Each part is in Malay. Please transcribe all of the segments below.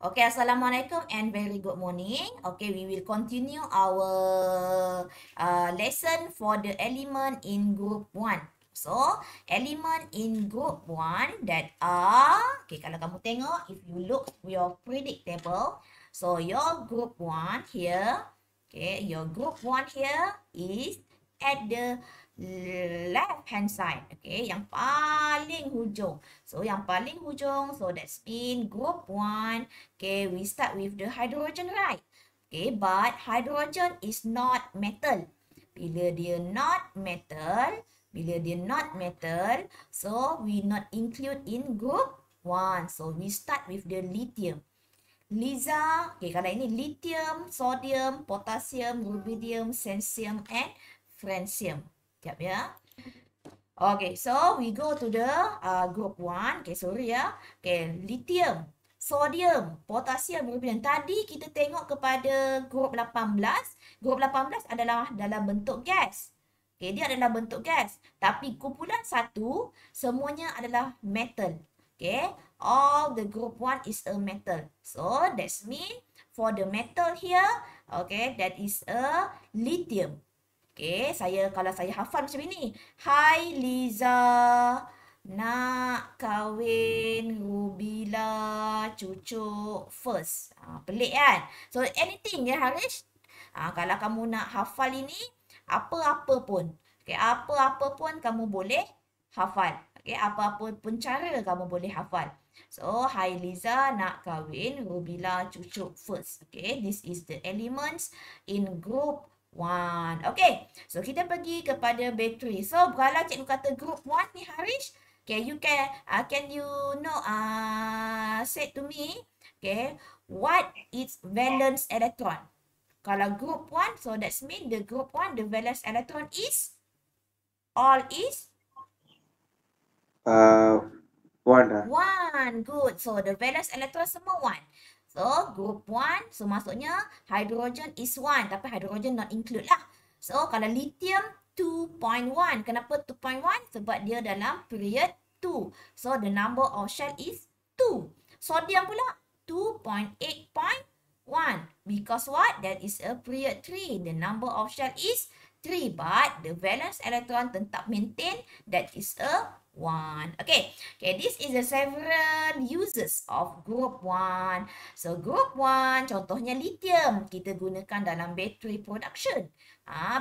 Okay, Assalamualaikum and very good morning. Okay, we will continue our lesson for the element in group 1. So, element in group 1 that are, okay, kalau kamu tengok, if you look your predict table, so your group 1 here, okay, your group 1 here is at the left hand side, okay, yang paling hujung. So, yang paling hujung, so that's mean group 1. Okay, we start with the hydrogen, right? Okay, but hydrogen is not metal. Bila dia not metal, so we not include in group 1. So we start with the lithium. Liza, okay, kalau ini lithium, sodium, potassium, rubidium, cesium, and francium. Sekejap ya. Okay, so we go to the group 1. Okay, sorry ya. Okay, lithium, sodium, potassium, rubidium. Tadi kita tengok kepada group 18. Group 18 adalah dalam bentuk gas. Okay, dia adalah bentuk gas. Tapi kumpulan 1, semuanya adalah metal. Okay, all the group 1 is a metal. So, that's mean for the metal here, okay, that is a lithium. Okay, kalau saya hafal macam ini. Hai Liza, nak kahwin Rubila cucuk first. Pelik kan? So, anything ya Harish? Kalau kamu nak hafal ini, apa-apa pun. Okay, apa-apa pun kamu boleh hafal. Okay, apa-apa pun cara kamu boleh hafal. So, hai Liza nak kahwin Rubila cucuk first. Okay, this is the elements in group 1. Okay, so kita pergi kepada battery. So, kalau cikgu kata group 1 ni Harish, okay, can you know, say to me, okay, what is valence electron? Kalau group 1, so that's mean the group 1, the valence electron is, all is? One. 1. Good. So, the valence electron semua 1. So, group 1. So, maksudnya hydrogen is 1. Tapi hydrogen not include lah. So, kalau lithium 2.1. Kenapa 2.1? Sebab dia dalam period 2. So, the number of shell is 2. Sodium pula 2.8.1. Because what? That is a period 3. The number of shell is 3. But the valence electron tetap maintain. That is a 1. Okay, this is the several uses of group 1. So, group 1, contohnya lithium. Kita gunakan dalam battery production.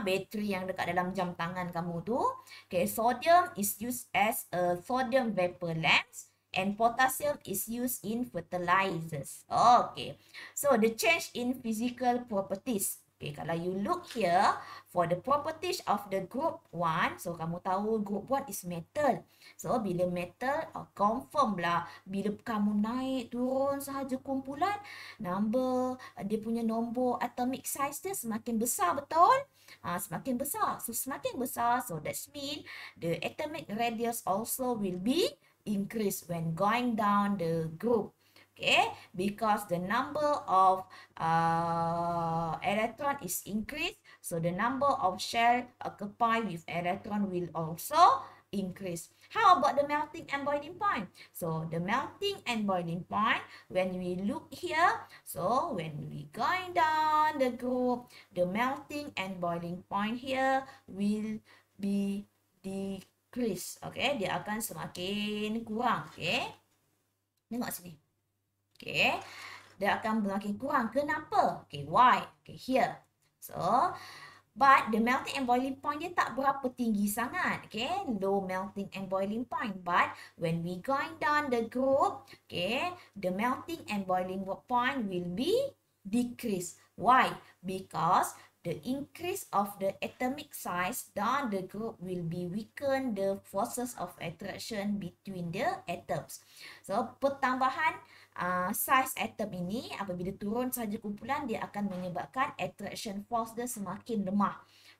Battery yang dekat dalam jam tangan kamu tu. Okay, sodium is used as a sodium vapor lamps. And potassium is used in fertilizers. Okay, so the change in physical properties. Okay, kalau you look here, for the properties of the group 1, so kamu tahu group 1 is metal. So, bila metal, confirm lah. Bila kamu naik, turun sahaja kumpulan, dia punya nombor atomic size dia semakin besar, betul? Semakin besar. So, semakin besar, so that's mean the atomic radius also will be increased when going down the group. Okay, because the number of electron is increased, so the number of shell occupied with electron will also increase. How about the melting and boiling point? So the melting and boiling point, when we look here, so when we going down the group, the melting and boiling point here will be decreased. Okay, dia akan semakin kurang. Okay, tengok sini. Okay, dia akan semakin kurang. Kenapa? Okay, why? Okay, here. So, but the melting and boiling point dia tak berapa tinggi sangat. Okay, low melting and boiling point. But when we going down the group, okay, the melting and boiling point will be decreased. Why? Because the increase of the atomic size down the group will be weaken the forces of attraction between the atoms. So, pertambahan size atom ini apabila turun sahaja kumpulan dia akan menyebabkan attraction force dia semakin lemah.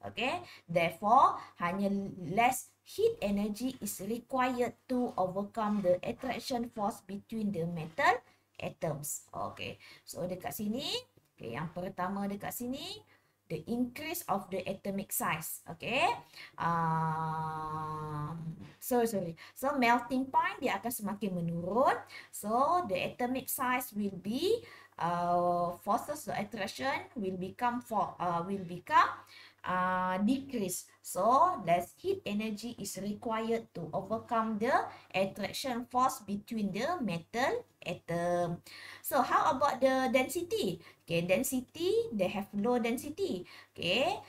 Okay, therefore hanya less heat energy is required to overcome the attraction force between the metal atoms. Okay, so dekat sini, okay, yang pertama dekat sini the increase of the atomic size. Okay. Sorry. So melting point dia akan semakin menurun. So the atomic size will be forces of attraction will become decrease. So less heat energy is required to overcome the attraction force between the metal atom. So how about the density? Okay, density, they have low density. Okay,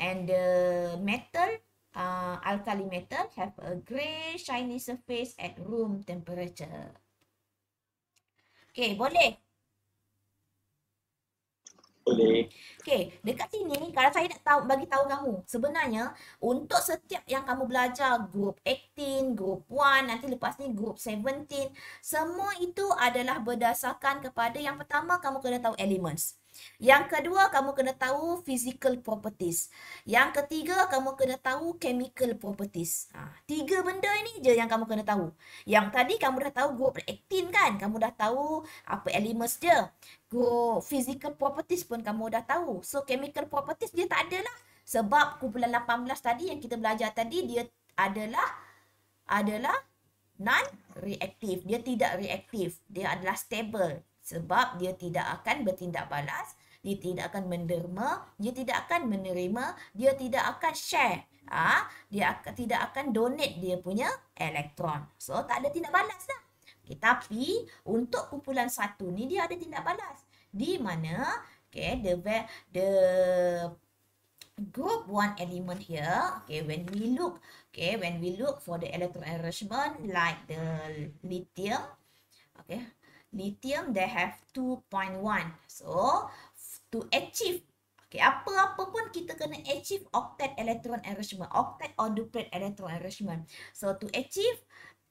and the metal, alkali metal have a grey shiny surface at room temperature. Okay, boleh? Boleh. Okay, dekat sini kalau saya nak bagi tahu kamu, sebenarnya untuk setiap yang kamu belajar group 18, group 1, nanti lepas ni group 17, semua itu adalah berdasarkan kepada yang pertama kamu kena tahu elements. Yang kedua, kamu kena tahu physical properties. Yang ketiga, kamu kena tahu chemical properties. Tiga benda ini je yang kamu kena tahu. Yang tadi kamu dah tahu group 18 kan? Kamu dah tahu apa elements dia. Group physical properties pun kamu dah tahu. So, chemical properties dia tak ada lah. Sebab kumpulan 18 tadi yang kita belajar tadi, dia adalah non-reaktif. Dia tidak reaktif. Dia adalah stable. Sebab dia tidak akan bertindak balas, dia tidak akan menderma, dia tidak akan menerima, dia tidak akan share. Dia tidak akan donate dia punya elektron. So, tak ada tindak balas lah. Okay, tapi untuk kumpulan satu ni dia ada tindak balas. Di mana the group 1 element here, when we look for the electron arrangement like the lithium, lithium they have 2.1. So to achieve apa-apa pun kita kena achieve octet electron arrangement, octet or duplet electron arrangement. So to achieve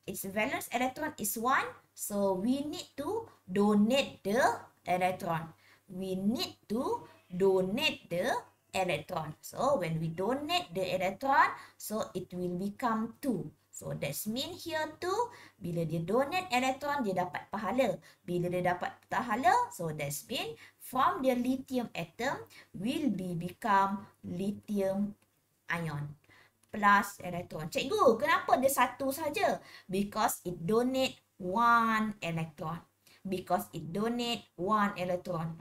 its valence electron is 1, so we need to donate the electron. So when we donate the electron, so it will become 2. So that's mean here 2, bila dia donate elektron, dia dapat pahala. Bila dia dapat pahala, so that's mean from the lithium atom will become lithium ion plus elektron. Cikgu, kenapa dia satu saja? Because it donate 1 electron.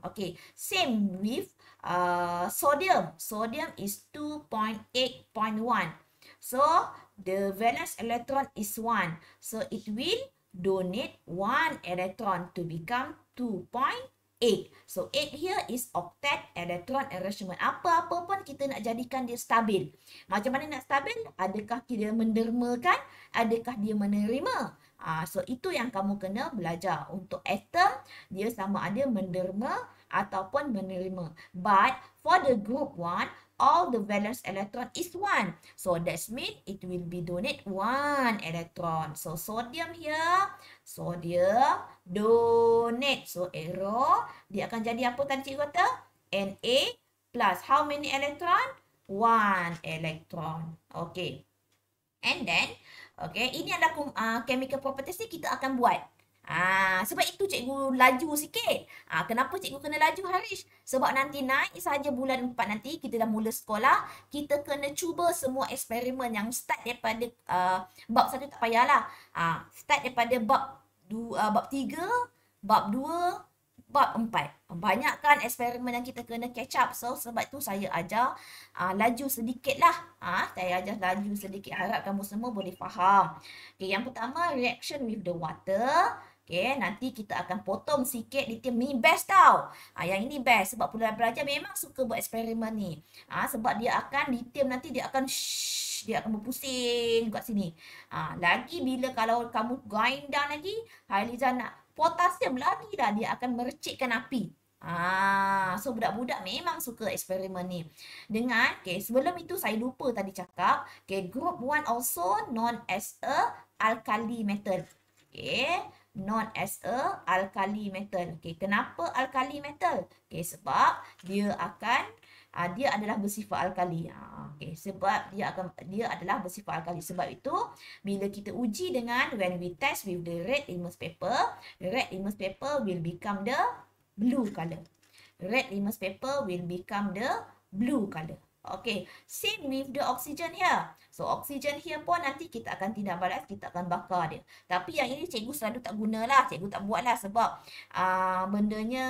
Okay, same with sodium. Sodium is 2.8.1. So, the valence electron is 1. So, it will donate 1 electron to become 2.8. So, 8 here is octet electron arrangement. Apa-apa pun kita nak jadikan dia stabil. Macam mana nak stabil? Adakah dia mendermakan? Adakah dia menerima? So, itu yang kamu kena belajar. Untuk atom, dia sama ada menderma ataupun menerima. But, for the group 1, all the valence electron is 1. So, that means it will be donate 1 electron. So, sodium here, sodium donate. So, arrow, dia akan jadi apa tadi cikgu kata? Na plus how many electron? 1 electron. Okay. And then, ini adalah chemical properties ni kita akan buat. Sebab itu cikgu laju sikit. Kenapa cikgu kena laju, Harish? Sebab nanti naik saja bulan 4 nanti, kita dah mula sekolah, kita kena cuba semua eksperimen yang start daripada bab 1 tak payahlah. Start daripada bab 3, bab 2, bab 4. Banyakkan eksperimen yang kita kena catch up. So, sebab tu saya ajar laju sedikit lah. Saya ajar laju sedikit. Harap kamu semua boleh faham. Okay, yang pertama, reaction with the water. Okay, nanti kita akan potong sikit lithium ni best tau. Yang ini best sebab belajar memang suka buat eksperimen ni. Sebab dia akan, lithium nanti dia akan berpusing kat sini. Lagi bila kalau kamu grind down lagi, Hailiza nak potasium lagi dah, dia akan mercikkan api. So budak-budak memang suka eksperimen ni. Dengan, sebelum itu saya lupa tadi cakap, group 1 also known as a alkali metal. Known as a alkali metal. Kenapa alkali metal? Sebab dia adalah bersifat alkali. Sebab dia adalah bersifat alkali. Sebab itu bila kita uji dengan when we test with the red litmus paper, the red litmus paper will become the blue color. red litmus paper will become the blue color. Okay, same with the oxygen here. So, oxygen here pun nanti kita akan tindak balas, kita akan bakar dia. Tapi yang ini cikgu selalu tak gunalah, cikgu tak buat lah sebab bendanya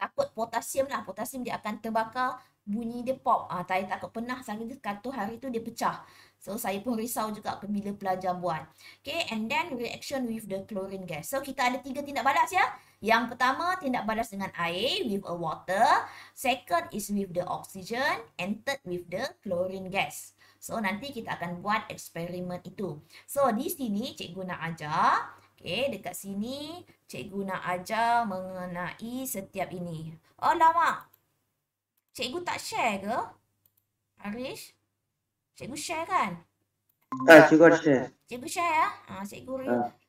takut potasium lah. Potasium dia akan terbakar, bunyi dia pop. Saya takut pernah satu hari tu dia pecah. So, saya pun risau juga bila pelajar buat. Okay, and then reaction with the chlorine gas. So, kita ada 3 tindak balas ya. Yang pertama, tindak balas dengan air with a water. Second is with the oxygen. And third with the chlorine gas. So, nanti kita akan buat eksperimen itu. So, di sini cikgu nak ajar. Okay, dekat sini cikgu nak ajar mengenai setiap ini. Oh, lama. Cikgu tak share ke? Arish? Cikgu share kan? Cikgu share. Cikgu share ya?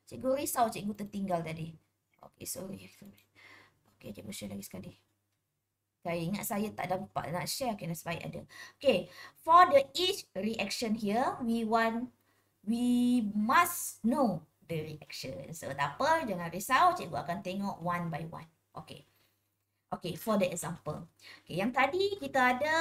Cikgu risau cikgu tertinggal tadi. Okay, sorry. Okay, cikgu share lagi sekali. Saya ingat saya tak dapat nak share. Okay, nasib baik ada. Okay, for the each reaction here, we must know the reaction. So, tak apa, jangan risau. Cikgu akan tengok one by one. Okay. Okay, for the example. Okay, yang tadi kita ada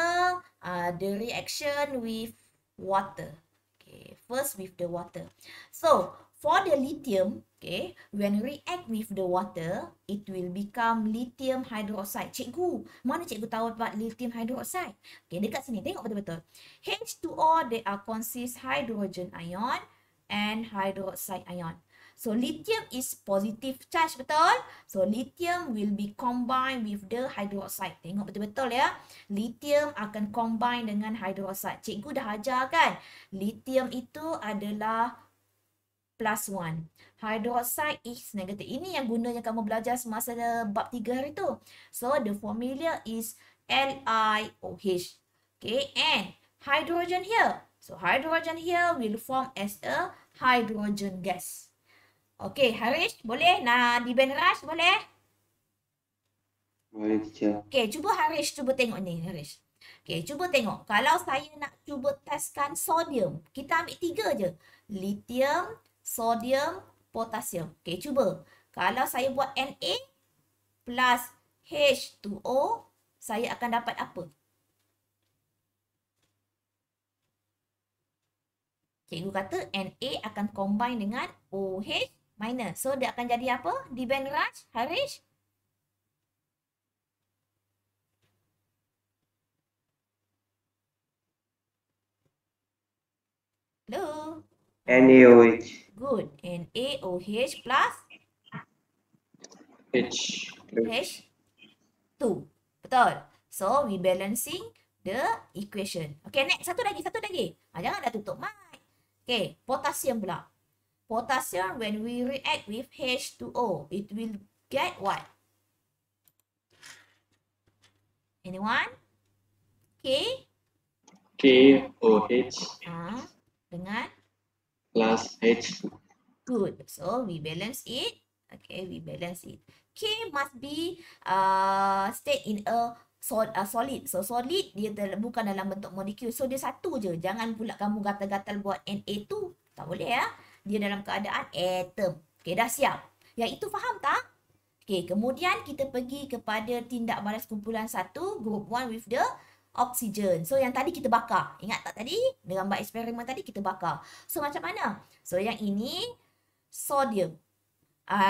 the reaction with water. Okay, first with the water. So, for the lithium, okay, when react with the water, it will become lithium hydroxide. Cikgu, mana cikgu tahu about lithium hydroxide? Okay, dekat sini, tengok betul-betul. H2O, they are consist hydrogen ion and hydroxide ion. So, lithium is positive charge, betul? So, lithium will be combined with the hydroxide. Tengok betul-betul ya. Lithium akan combine dengan hydroxide. Cikgu dah ajar kan? Lithium itu adalah +1. Hydroxide is negative. Ini yang guna yang kamu belajar semasa bab 3 hari tu. So, the formula is LiOH. Okay, and hydrogen here. So, hydrogen here will form as a hydrogen gas. Okay, Harish, boleh? Nah, di Ben Raj, boleh? Boleh, teacher. Okay, cuba Harish, cuba tengok ni, Harish. Okay, cuba tengok. Kalau saya nak cuba testkan sodium, kita ambil 3 je. Lithium, sodium, potasium. Okay, cuba. Kalau saya buat Na plus H2O, saya akan dapat apa? Cikgu kata Na akan combine dengan OH minus. So, dia akan jadi apa? Di Ben Raj, Harish? Hello? NaOH. Good. NaOH plus H2. Betul. So, we balancing the equation. Okay, next. Satu lagi. Jangan dah tutup mic. Okay, potassium pula. Potassium, when we react with H2O, it will get what? Anyone? KOH dengan plus H. Good. So, we balance it. Okay, we balance it. K must be stay in a solid. So, solid dia bukan dalam bentuk molekul. So, dia satu je. Jangan pula kamu gatal-gatal buat Na2. Tak boleh ya. Dia dalam keadaan atom. Okay, dah siap. Yang itu faham tak? Okay, kemudian kita pergi kepada tindak balas kumpulan 1, group 1 with the oxygen. So, yang tadi kita bakar. Ingat tak tadi? Gambar eksperimen tadi kita bakar. So, macam mana? So, yang ini sodium.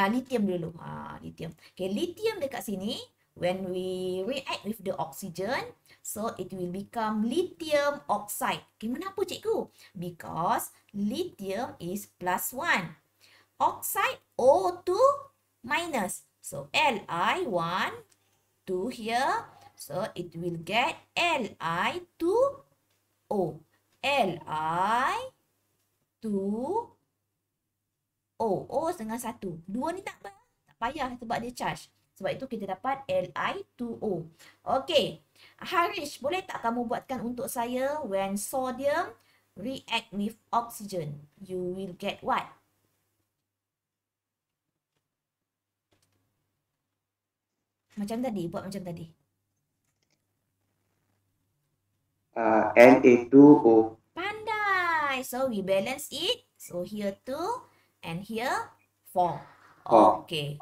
Lithium dulu. Lithium. Okay, lithium dekat sini. When we react with the oxygen, so it will become lithium oxide. Okay, kenapa cikgu? Because lithium is +1. Oxide O2 minus. So, Li1, 2 here. So, it will get Li2O. Li2O. O dengan 1. 2 ni tak payah sebab dia charge. Sebab itu kita dapat Li2O. Okay. Harish, boleh tak kamu buatkan untuk saya when sodium react with oxygen, you will get what? Macam tadi, buat macam tadi. Na2O. Pandai. So, we balance it. So, here 2 and here 4. Okay.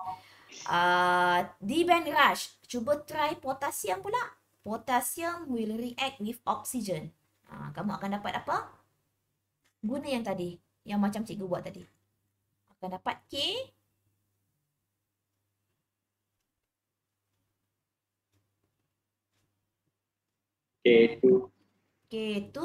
D band rush. Cuba try potassium pula. Potassium will react with oxygen. Kamu akan dapat apa? Guna yang tadi. Yang macam cikgu buat tadi. Akan dapat K. K2 K2.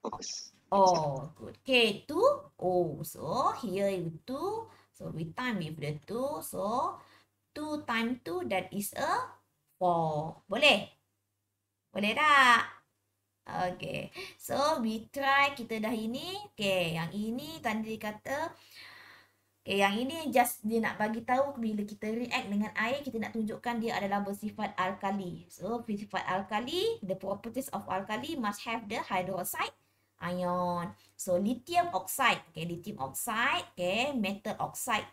ox. Oh, good. K2O. So, here you 2. So, we time with the 2. So, 2 times 2, that is a 4. Boleh? Boleh tak? Okay. So, we try kita dah ini. Okay, yang ini tadi kata. Okay, yang ini just dia nak bagi tahu bila kita react dengan air, kita nak tunjukkan dia adalah bersifat alkali. So, bersifat alkali, the properties of alkali must have the hydroxide ion. So, lithium oxide. Okay, lithium oxide. Okay, metal oxide.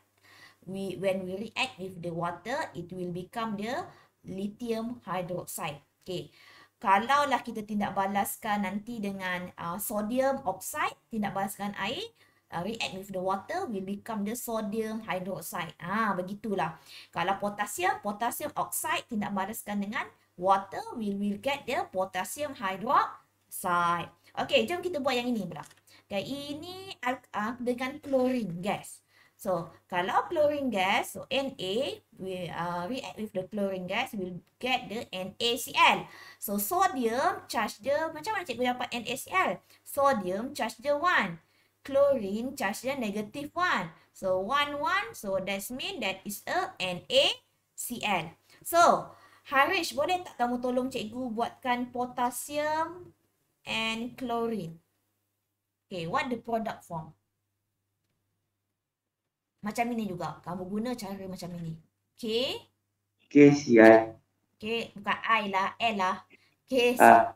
When we react with the water, it will become the lithium hydroxide. Okay. Kalaulah kita tindak balaskan nanti dengan sodium oxide, tindak balaskan air, react with the water will become the sodium hydroxide. Begitulah. Kalau potassium oxide tindak balaskan dengan water, we will get the potassium hydroxide. Okay, jom kita buat yang ini pula. Okay, ini dengan chlorine gas. So, kalau chlorine gas, so Na, we react with the chlorine gas, we'll get the NaCl. So, sodium charge dia, macam mana cikgu dapat NaCl? Sodium charge dia 1. Chlorine charge dia negative 1. So, 1, 1. So, that means that is a NaCl. So, Harish, boleh tak kamu tolong cikgu buatkan potassium and chlorine? Okay, what the product form? Macam ini juga. Kamu guna cara macam ini. K. KCl. K. Bukan I lah. L lah.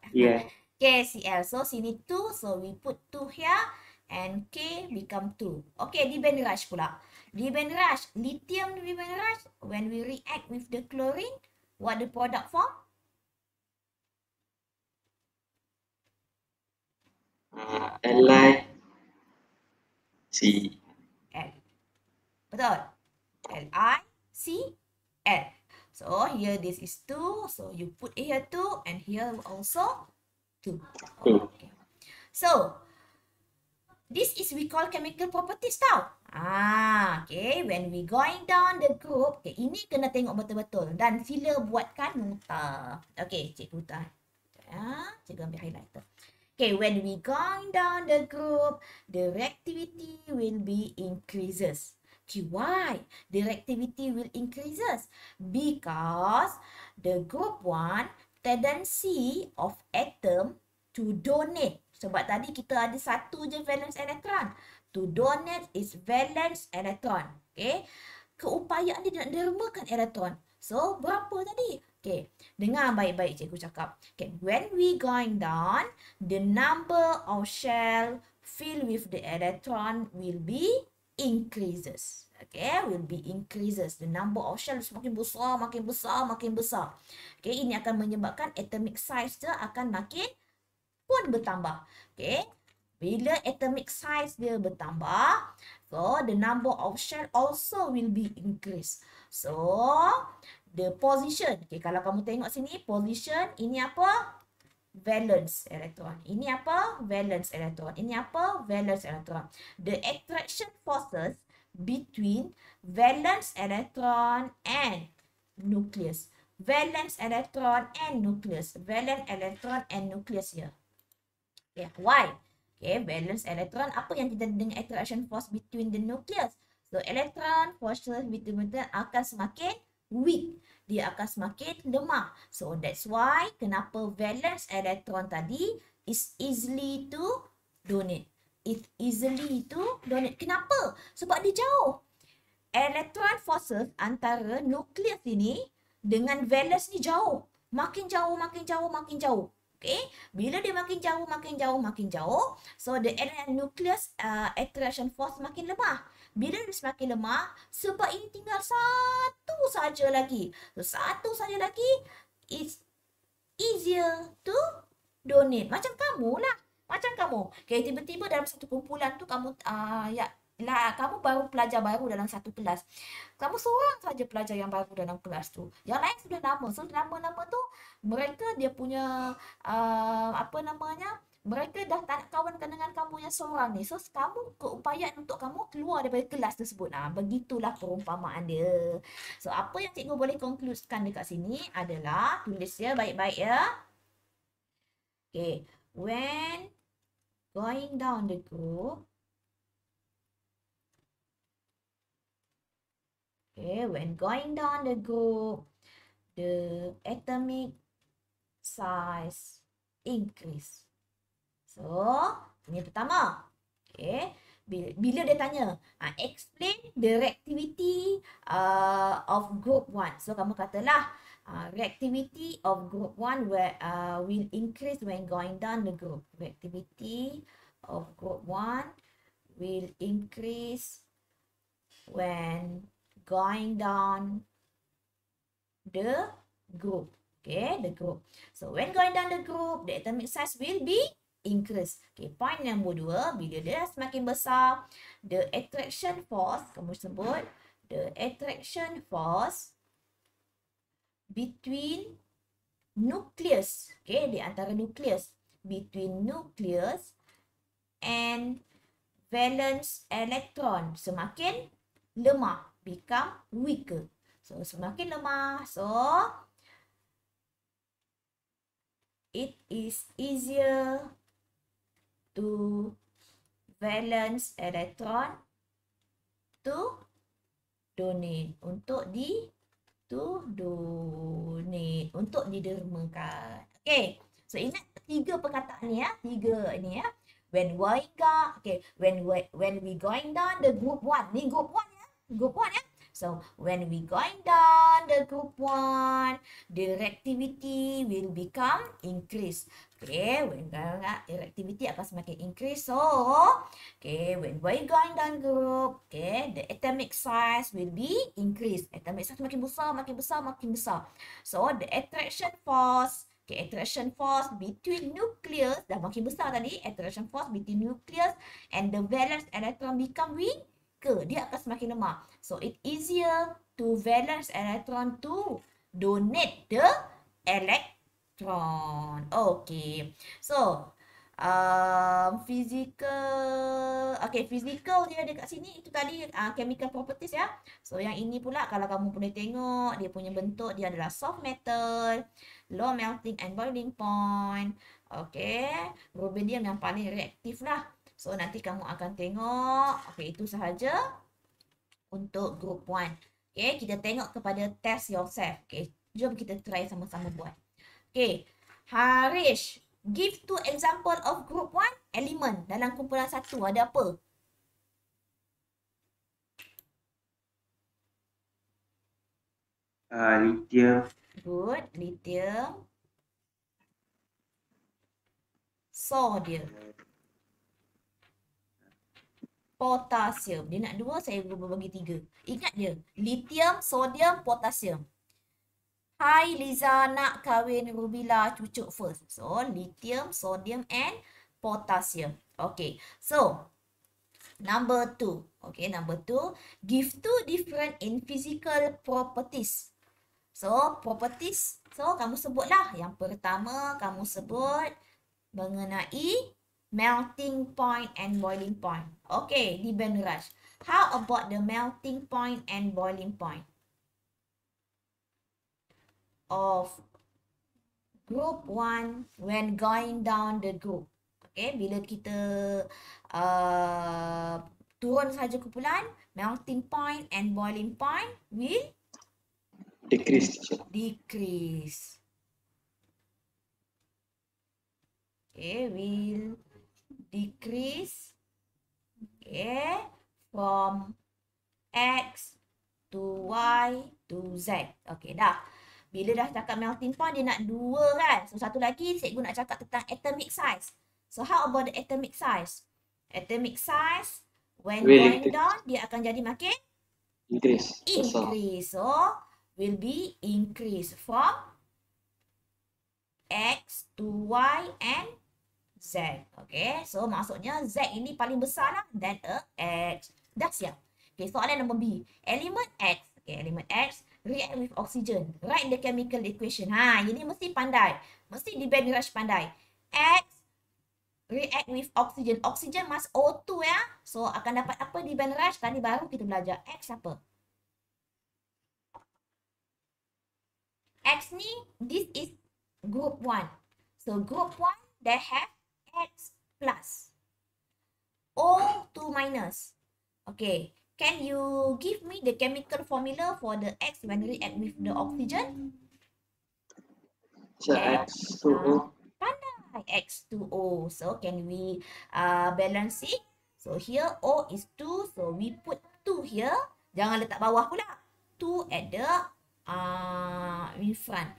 Yeah. KCl. So, sini 2. So, we put 2 here. And K become 2. Okay, D band rush pula. D band rush. Lithium D band rush. When we react with the chlorine, what the product form? LiCl. L. Betul? LiCl. So, here this is 2. So, you put here 2. And here also 2. Okay. So, this is we call chemical properties tau. Okay. When we going down the group. Okay. Ini kena tengok betul-betul. Dan sila buatkan nota. Okay. Cikgu tak. Cikgu ambil highlighter. Okay. When we going down the group. The reactivity will be increases. Okay. Why? The reactivity will increases. Because the group 1 tendency of atom to donate. Sebab tadi kita ada satu je valence electron. To donate is valence electron. Okay. Keupayaan dia nak dermakan elektron. So, berapa tadi? Okay. Dengar baik-baik cikgu cakap. Okay. When we going down, the number of shell filled with the electron will be increases. Okay. Will be increases. The number of shell semakin besar, makin besar, makin besar. Okay. Ini akan menyebabkan atomic size dia akan makin pun bertambah. Okay. Bila atomic size dia bertambah, so the number of shell also will be increased. So, the position. Okay, kalau kamu tengok sini, position, ini apa? Valence electron. Ini apa? Valence electron. Ini apa? Valence electron. The attraction forces between valence electron and nucleus. Valence electron and nucleus. Valence electron and nucleus here. Okay, why? Okay, valence electron. Apa yang kita dengan attraction force between the nucleus? So, electron forces between them akan semakin weak. Dia akan semakin lemah. So, that's why kenapa valence electron tadi is easily to donate. It's easily to donate. Kenapa? Sebab dia jauh. Electron forces antara nucleus ini dengan valence ni jauh. Makin jauh, makin jauh, makin jauh. Okay, bila dia makin jauh, makin jauh, makin jauh, so the nucleus attraction force makin lemah. Bila dia semakin lemah, sebab ini tinggal satu saja lagi. So, satu saja lagi, it's easier to donate. Macam kamu lah. Macam kamu. Okay, tiba-tiba dalam satu kumpulan tu kamu lah, kamu baru pelajar baru dalam satu kelas. Kamu seorang saja pelajar yang baru dalam kelas tu. Yang lain sudah lama. So lama-lama tu mereka dia punya apa namanya? Mereka dah tak nak kawankan dengan kamu yang seorang ni. So kamu keupayaan untuk kamu keluar daripada kelas tersebut. Begitulah perumpamaan dia. So apa yang cikgu boleh konklusikan dekat sini adalah, tulis ya baik-baik ya. Okay. When going down the group, okay, when going down the group, the atomic size increase. So, ini pertama. Okay. Bila dia tanya, explain the reactivity of group 1. So, kamu katalah, reactivity of group 1 will increase when going down the group. Reactivity of group 1 will increase when going down the group. Okay, the group. So, when going down the group, the atomic size will be increased. Okay, point nombor 2, bila dia semakin besar, the attraction force, kamu sebut, the attraction force between nucleus, okay, di antara nucleus, between nucleus and valence electron semakin lemah, become weaker. So, semakin lemah, so it is easier to valence electron to donate, untuk donate, untuk didermakan. Okay, so ingat 3 perkataan ni ya, 3 ini ya. When we going down the group 1, ni group 1 ya, group 1 ya. So, when we going down the group 1, the reactivity will become increase. Okay, when reactivity akan semakin increase. So, okay, when we going down group, okay, the atomic size will be increased. Atomic size makin besar, makin besar, makin besar. So, the attraction force, okay, attraction force between nucleus, dah makin besar tadi, attraction force between nucleus and the valence electron become weak. Dia akan semakin lemah. So, it easier to valence electron to donate the electron. Okay. So, physical. Okay, physical dia dekat sini. Itu tadi chemical properties ya. So, yang ini pula kalau kamu boleh tengok, dia punya bentuk dia adalah soft metal, low melting and boiling point. Okay. Rubidium yang paling reaktif lah. So, nanti kamu akan tengok. Okay, itu sahaja untuk group 1. Okay, kita tengok kepada test yourself. Okay, jom kita try sama-sama buat. Okay, Harish, give 2 example of group 1 element dalam kumpulan 1. Ada apa? Lithium. Good, lithium. Sodium. Potasium. Dia nak 2, saya bagi 3. Ingat dia. Lithium, sodium, potasium. Hai Liza, nak kahwin Rubila cucuk first. So, lithium, sodium and potassium. Okay. So, number 2. Okay, number 2. Give 2 different in physical properties. So, properties. So, kamu sebutlah. Yang pertama, kamu sebut mengenai melting point and boiling point. Okay, di Ben Raj. How about the melting point and boiling point of group 1 when going down the group? Okay, bila kita turun saja kumpulan, melting point and boiling point will decrease. Okay, will decrease, okay, from X to Y to Z. Okay, dah. Bila dah cakap melting point, dia nak 2 kan? So, satu lagi cikgu nak cakap tentang atomic size. So, how about the atomic size? Atomic size, when going down, dia akan jadi makin? Increase. So, will be increase from X to Y and Z. Okay, so maksudnya Z ini paling besar lah than X. Dah siap. Okay, soalan nombor B. Element X. Okay, element X react with oxygen. Write the chemical equation. Ha, ini mesti pandai. Mesti di Ben Rush pandai. X react with oxygen. Oxygen mas O2 ya. So, akan dapat apa di Ben Rush? Tadi baru kita belajar. X apa? X ni, this is group 1. So, group 1, they have X plus. O2 minus. Okay. Can you give me the chemical formula for the X when react with the oxygen? So X2O. Pandai. X2O. So, can we balance it? So, here O is 2. So, we put 2 here. Jangan letak bawah pula. 2 at the in front.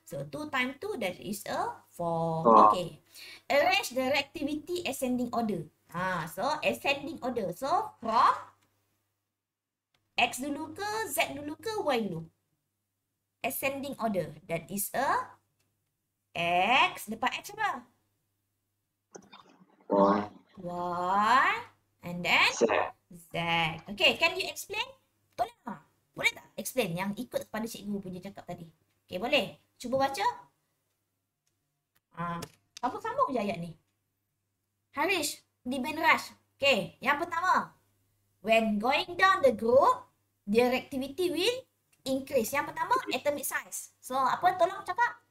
So, 2 times 2, that is a 4. Okay. Arrange the reactivity ascending order. So, ascending order. So, from X dulu ke, Z dulu ke, Y dulu? Ascending order. That is a X. Lepas X apa? Y. And then Z. Z. Okay, can you explain? Tolong tak? Boleh tak explain yang ikut kepada cikgu punya cakap tadi? Okay, boleh? Cuba baca. Sambung je ayat ni. Harish, di Ben Rush. Okay, yang pertama. When going down the group, the reactivity will increase. Yang pertama, atomic size. So, apa? Tolong cakap.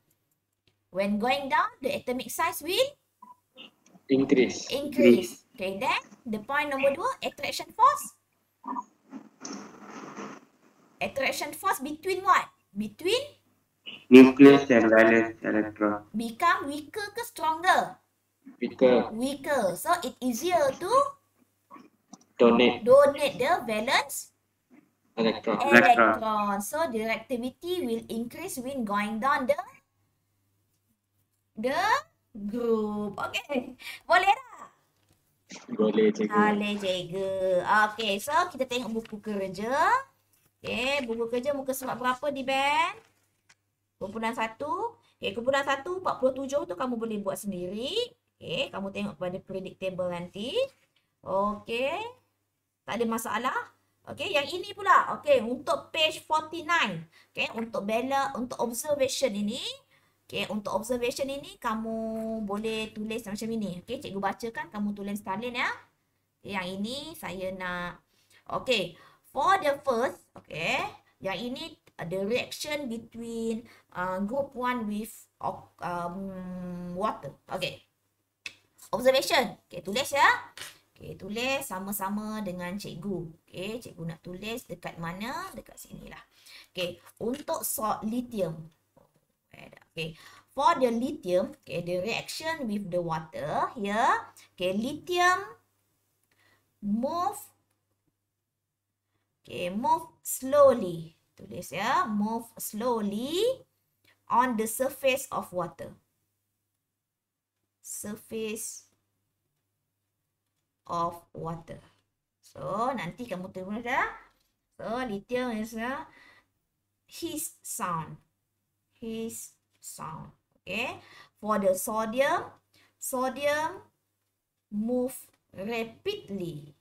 When going down, the atomic size will Increase. increase. Okay, then the point number 2, attraction force. Attraction force between what? Between Nucleus and valence electron. become weaker ke stronger? Weaker. Weaker. So, it easier to Donate. donate the valence Electron. electron. So, the reactivity will increase when going down the group. Okay. Boleh tak? Boleh cikgu. Boleh cikgu. Okay. So, kita tengok buku kerja. Okay. Buku kerja muka surat berapa di Ben? Kumpulan 1. Okay. Kumpulan 1, 47 tu kamu boleh buat sendiri. Okay. Kamu tengok pada predictable nanti. Okay. Tak ada masalah. Okay, yang ini pula. Okay, untuk page 49. Okay, untuk observation ini. Okay, untuk observation ini kamu boleh tulis macam ini. Okay, cikgu bacakan, kamu tulis sekalian ya. Okay, yang ini saya nak. Okay, for the first. Okay, yang ini the reaction between group 1 with water. Okay, observation. Okay, tulis ya. Okay, tulis sama-sama dengan cikgu. Okay, cikgu nak tulis dekat mana? Dekat sini lah. Okay, untuk lithium. Okay, for the lithium, okay, the reaction with the water here. Okay, lithium move slowly. Tulis ya, move slowly on the surface of water. Surface of water. So, nanti kamu tulis dah. So, lithium is his sound. His sound. Okay. For the sodium, sodium move rapidly.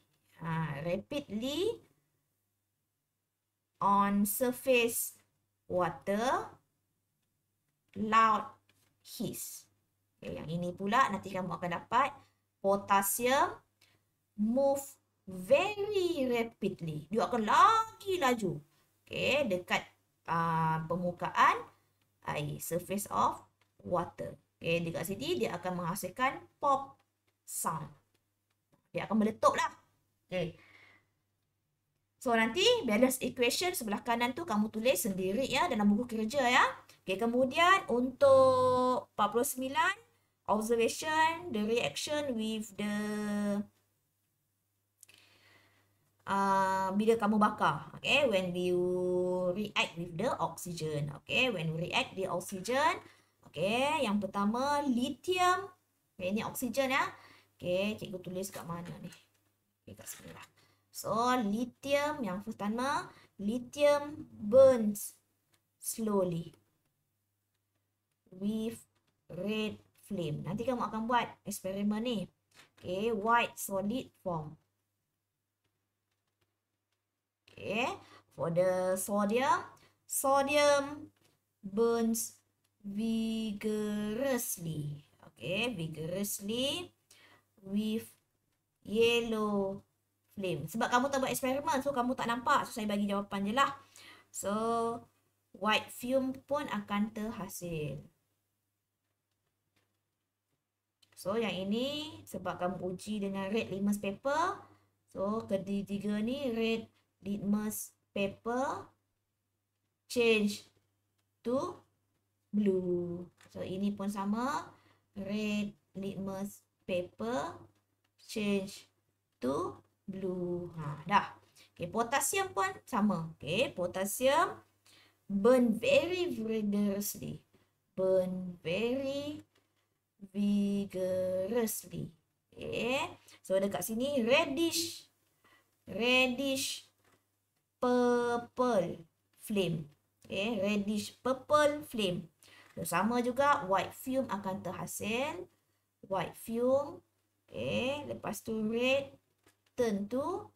Rapidly on surface water. Loud hiss. Okay, yang ini pula nanti kamu akan dapat potassium move very rapidly. Dia akan lagi laju. Okay, dekat permukaan air, surface of water. Okay, dekat sini dia akan menghasilkan pop sound. Dia akan meletup lah. Okay. So, nanti balance equation sebelah kanan tu kamu tulis sendiri ya dalam buku kerja ya. Okay, kemudian untuk 49, observation, the reaction with the bila kamu bakar, okay, when you react with the oxygen, okay, when we react the oxygen, okay, yang pertama lithium, okay, ini oxygen ya, okay, cikgu tulis kat mana ni, okay, kat sini lah. So, lithium yang pertama, lithium burns slowly with red flame. Nanti kamu akan buat eksperimen ni, okay, white solid form. Okay. For the sodium, sodium burns vigorously. Okay, vigorously with yellow flame. Sebab kamu tak buat eksperimen, so kamu tak nampak. So, saya bagi jawapan je lah. So, white fume pun akan terhasil. So, yang ini sebab kamu uji dengan red litmus paper. So, ketiga ni red litmus paper change to blue. So, ini pun sama. Red litmus paper change to blue. Dah. Okay, potassium pun sama. Okay, potassium burn very vigorously. Burn very vigorously. Okay. So dekat sini reddish purple flame. Okay, reddish purple flame. So sama juga white fume akan terhasil. White fume. Okay, lepas tu red turn to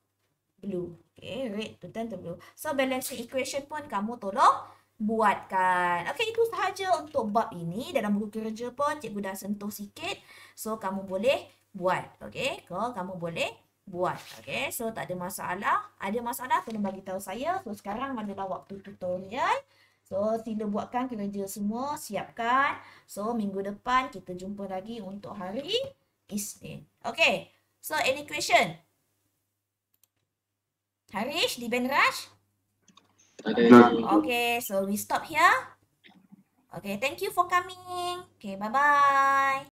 blue. Okay, red to turn to blue. So balancing equation pun kamu tolong buatkan. Okay, itu sahaja untuk bab ini. Dalam buku kerja pun cikgu dah sentuh sikit. So, kamu boleh buat. Okay, kamu boleh buat. Okay, so tak ada masalah. Ada masalah, tolong bagi tahu saya. So, sekarang adalah waktu tutorial. So, sila buatkan kerja semua. Siapkan. So, minggu depan kita jumpa lagi untuk hari Isnin. Okay, so any question? Harish, di Benraj? Okay, so we stop here. Okay, thank you for coming. Okay, bye-bye.